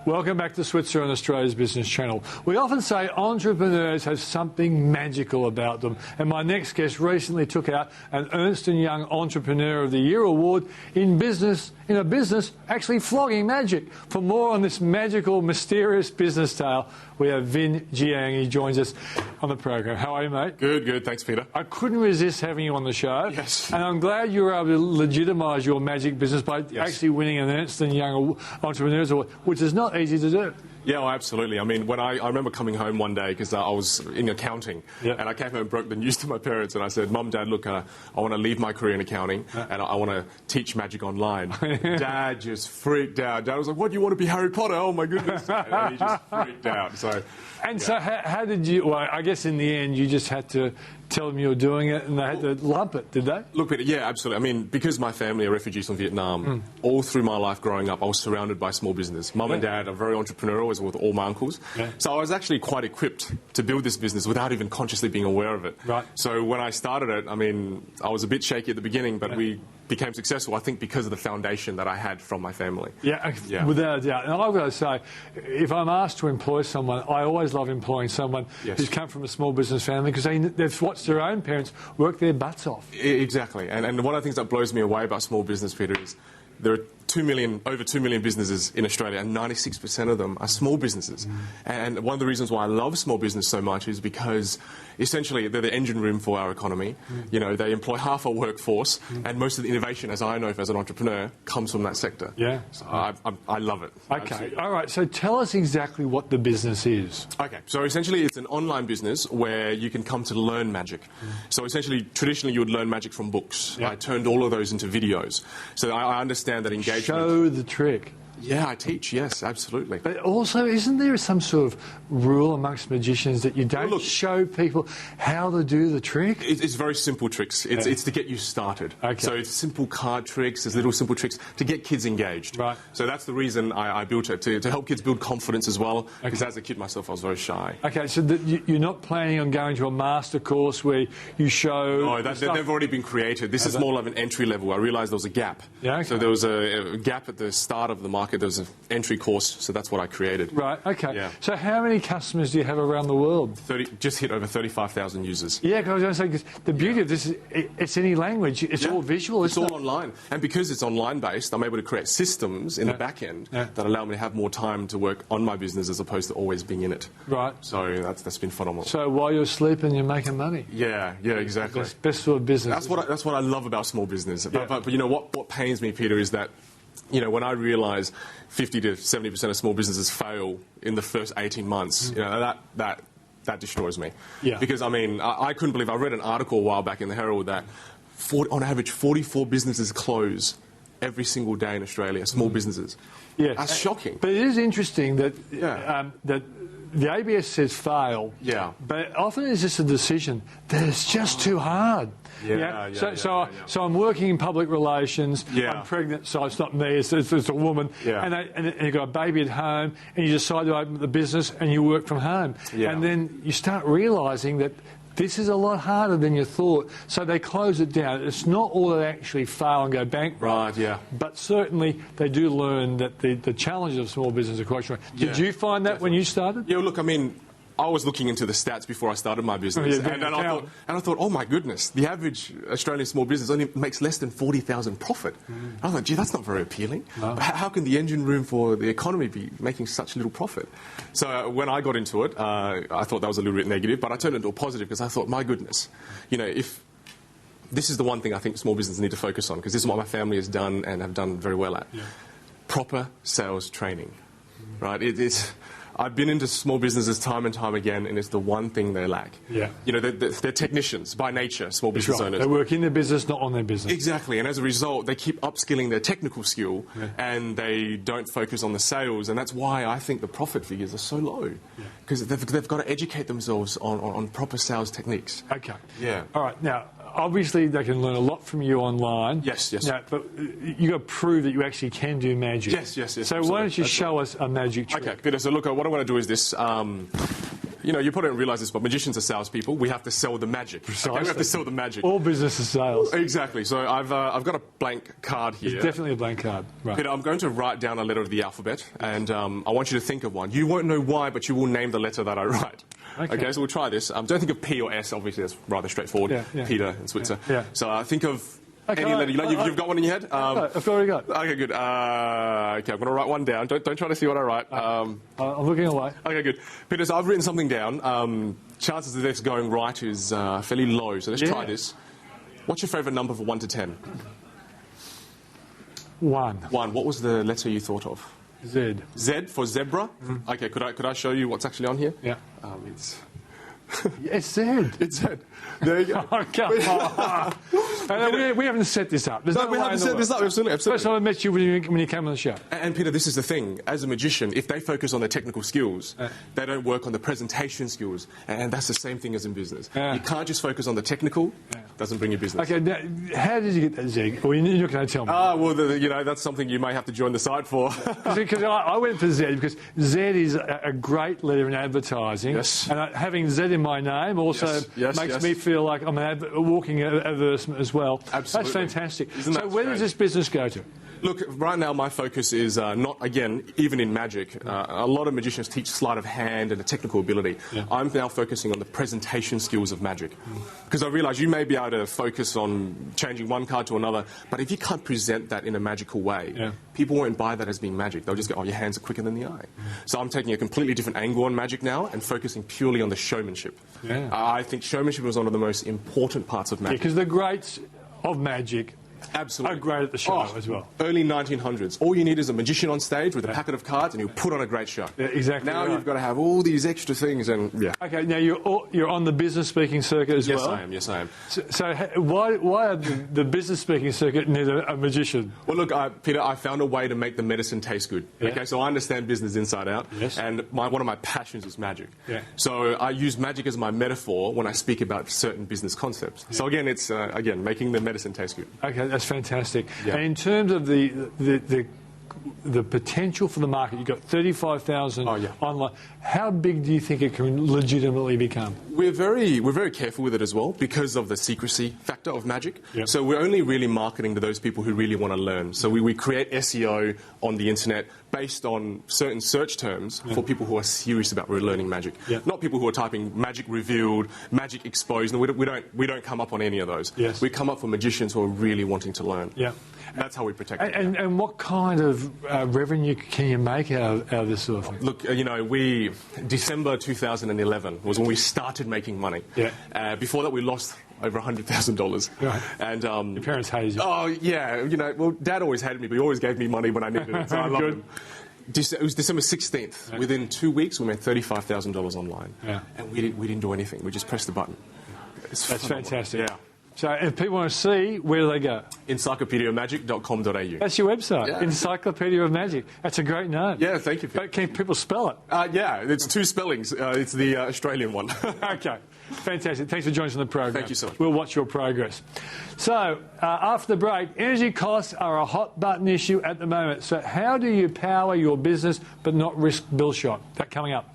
Welcome back to Switzer on Australia's Business Channel. We often say entrepreneurs have something magical about them, and my next guest recently took out an Ernst & Young Entrepreneur of the Year award in a business actually flogging magic. For more on this magical, mysterious business tale, we have Vinh Giang. He joins us on the program. How are you, mate? Good, good. Thanks, Peter. I couldn't resist having you on the show. Yes. And I'm glad you were able to legitimise your magic business by actually winning an Ernst & Young Entrepreneurs Award, which is not easy to do. Yeah, well, absolutely. I mean, when I remember coming home one day because I was in accounting, and I came home and broke the news to my parents, and I said, "Mum, Dad, look, I want to leave my career in accounting, and I want to teach magic online." Dad just freaked out. Dad was like, "What, you want to be Harry Potter? Oh, my goodness." And he just freaked out. So how did you, well, I guess in the end you just had to tell them you were doing it and they had to lump it, did they? Look, Peter, yeah, absolutely. I mean, because my family are refugees from Vietnam, all through my life growing up, I was surrounded by small business. Mum and Dad are very entrepreneurial, as with all my uncles. Yeah. So I was actually quite equipped to build this business without even consciously being aware of it. Right. So when I started it, I mean, I was a bit shaky at the beginning, but we became successful, I think, because of the foundation that I had from my family. Yeah, without a doubt. And I've got to say, if I'm asked to employ someone, I always love employing someone who's come from a small business family because they've watched their own parents work their butts off. Exactly. And one of the things that blows me away about small business, Peter, is there are over 2 million businesses in Australia, and 96% of them are small businesses. And one of the reasons why I love small business so much is because essentially they're the engine room for our economy. You know, they employ half our workforce, and most of the innovation, as I know as an entrepreneur, comes from that sector. Yeah. So I love it. Okay. Absolutely. All right. So tell us exactly what the business is. Okay. So essentially it's an online business where you can come to learn magic. So essentially, traditionally you would learn magic from books. I turned all of those into videos. So I understand that engagement... Show the trick. Yeah, I teach, yes, absolutely. But also, isn't there some sort of rule amongst magicians that you don't show people how to do the trick? It's very simple tricks. It's to get you started. Okay. So it's simple card tricks, there's little simple tricks to get kids engaged. Right. So that's the reason I built it, to help kids build confidence as well, because as a kid myself I was very shy. Okay, so you're not planning on going to a master course where you show... No, they've already been created. This is more like an entry level. I realised there was a gap. Yeah, okay. So there was a gap at the start of the market. There was an entry course, so that's what I created. Right, okay. Yeah. So how many customers do you have around the world? Just hit over 35,000 users. Yeah, because I was going to say, 'cause the beauty of this is it's any language. It's all visual, It's all online. And because it's online-based, I'm able to create systems in the back end that allow me to have more time to work on my business as opposed to always being in it. Right. So that's been phenomenal. So while you're sleeping, you're making money. Yeah, exactly. Best sort of business. That's what I love about small business. But you know what pains me, Peter, is that, you know, when I realise 50 to 70% of small businesses fail in the first 18 months, you know, that destroys me. Yeah. Because, I mean, I couldn't believe, I read an article a while back in the Herald that on average 44 businesses close every single day in Australia, small businesses. Yeah. That's shocking. But it is interesting that that the ABS says fail, but often it's just a decision that it's just too hard. So I'm working in public relations, I'm pregnant, so it's not me, it's a woman, and you've got a baby at home, and you decide to open the business and you work from home. And then you start realising that this is a lot harder than you thought, so they close it down. It's not all that actually fail and go bankrupt, but certainly they do learn that the challenges of small business are quite strong. Did you find that when you started? Yeah, look, I mean, I was looking into the stats before I started my business, and I thought, oh my goodness, the average Australian small business only makes less than 40,000 profit. I thought, gee, that's not very appealing. No. How can the engine room for the economy be making such little profit? So when I got into it, I thought that was a little bit negative, but I turned it into a positive because I thought, my goodness, you know, if this is the one thing I think small businesses need to focus on, because this is what my family has done and have done very well at. Proper sales training, right? I've been into small businesses time and time again, and it's the one thing they lack. You know, they're technicians by nature, small business owners. They work in their business, not on their business. Exactly, and as a result, they keep upskilling their technical skill, and they don't focus on the sales, and that's why I think the profit figures are so low, because they've got to educate themselves on proper sales techniques. Okay. Yeah. All right, now, obviously they can learn a lot from you online. Yes. Now, but you've got to prove that you actually can do magic. Yes. So absolutely. why don't you show us a magic trick? Okay, Peter, so look, what I want to do is this. you probably don't realise this, but magicians are salespeople. We have to sell the magic. Precisely. Okay, we have to sell the magic. All business is sales. Exactly. So I've got a blank card here. It's definitely a blank card. Right. Peter, I'm going to write down a letter of the alphabet, and I want you to think of one. You won't know why, but you will name the letter that I write. Okay, so we'll try this. Don't think of P or S. Obviously, that's rather straightforward. Yeah. Peter and Switzer. Yeah. So think of any letter. You've got one in your head? I've already got. Okay, good. Okay, I'm going to write one down. Don't try to see what I write. I'm looking away. Okay, good. Peter, so I've written something down. Chances of this going right is fairly low, so let's try this. What's your favourite number for 1 to 10? 1. 1. What was the letter you thought of? Z. Z for zebra? Mm. Okay, could I show you what's actually on here? Yeah. It's Z. It's Z. There you go. Oh, come on. We haven't set this up. We haven't set this up. Absolutely. First time I met you when you came on the show. And Peter, this is the thing. As a magician, if they focus on the technical skills, they don't work on the presentation skills. And that's the same thing as in business. You can't just focus on the technical. Doesn't bring you business. Okay, now, how did you get that Z? Well, you're not going to tell me. Well, that's something you may have to join the site for. Because I went for Z because Z is a great letter in advertising. Yes. And having Z in my name also makes me feel like I'm a walking advertisement as well. Absolutely. That's fantastic. Isn't that where does this business go to? Look, right now my focus is not, again, even in magic. A lot of magicians teach sleight of hand and the technical ability. I'm now focusing on the presentation skills of magic. Because I realise you may be able to focus on changing one card to another, but if you can't present that in a magical way, people won't buy that as being magic. They'll just go, oh, your hands are quicker than the eye. So I'm taking a completely different angle on magic now and focusing purely on the showmanship. I think showmanship was one of the most important parts of magic. Because the greats of magic Absolutely. are great at the show as well. Early 1900s. All you need is a magician on stage with a packet of cards and he'll put on a great show. Yeah, exactly. Now you've got to have all these extra things and Okay, now you're on the business speaking circuit as well? Yes, I am. So why the business speaking circuit need a magician? Well, look, Peter, I found a way to make the medicine taste good. Okay, so I understand business inside out. Yes. And one of my passions is magic. So I use magic as my metaphor when I speak about certain business concepts. So again, it's making the medicine taste good. Okay, that's fantastic. And in terms of the potential for the market, you've got 35,000 online. How big do you think it can legitimately become? We're very careful with it as well because of the secrecy factor of magic. So we're only really marketing to those people who really want to learn. So we create SEO on the internet based on certain search terms for people who are serious about learning magic. Not people who are typing magic revealed, magic exposed. No, we don't come up on any of those. We come up for magicians who are really wanting to learn. That's how we protect it. And what kind of revenue can you make out of this sort of thing? Look, December 2011 was when we started making money. Before that, we lost over $100,000. Right. And your parents hated you. Oh yeah, well, Dad always hated me, but he always gave me money when I needed it, so I loved him. It was December 16th. Within 2 weeks, we made $35,000 online, and we didn't do anything. We just pressed the button. That's fantastic. Yeah. So if people want to see, where do they go? Encyclopediaofmagic.com.au. That's your website, Encyclopedia of Magic. That's a great name. Yeah, thank you. But can people spell it? It's 2 spellings. It's the Australian one. Okay, fantastic. Thanks for joining us on the program. Thank you so much. We'll watch your progress. So after the break, energy costs are a hot button issue at the moment. So how do you power your business but not risk bill shock? That coming up.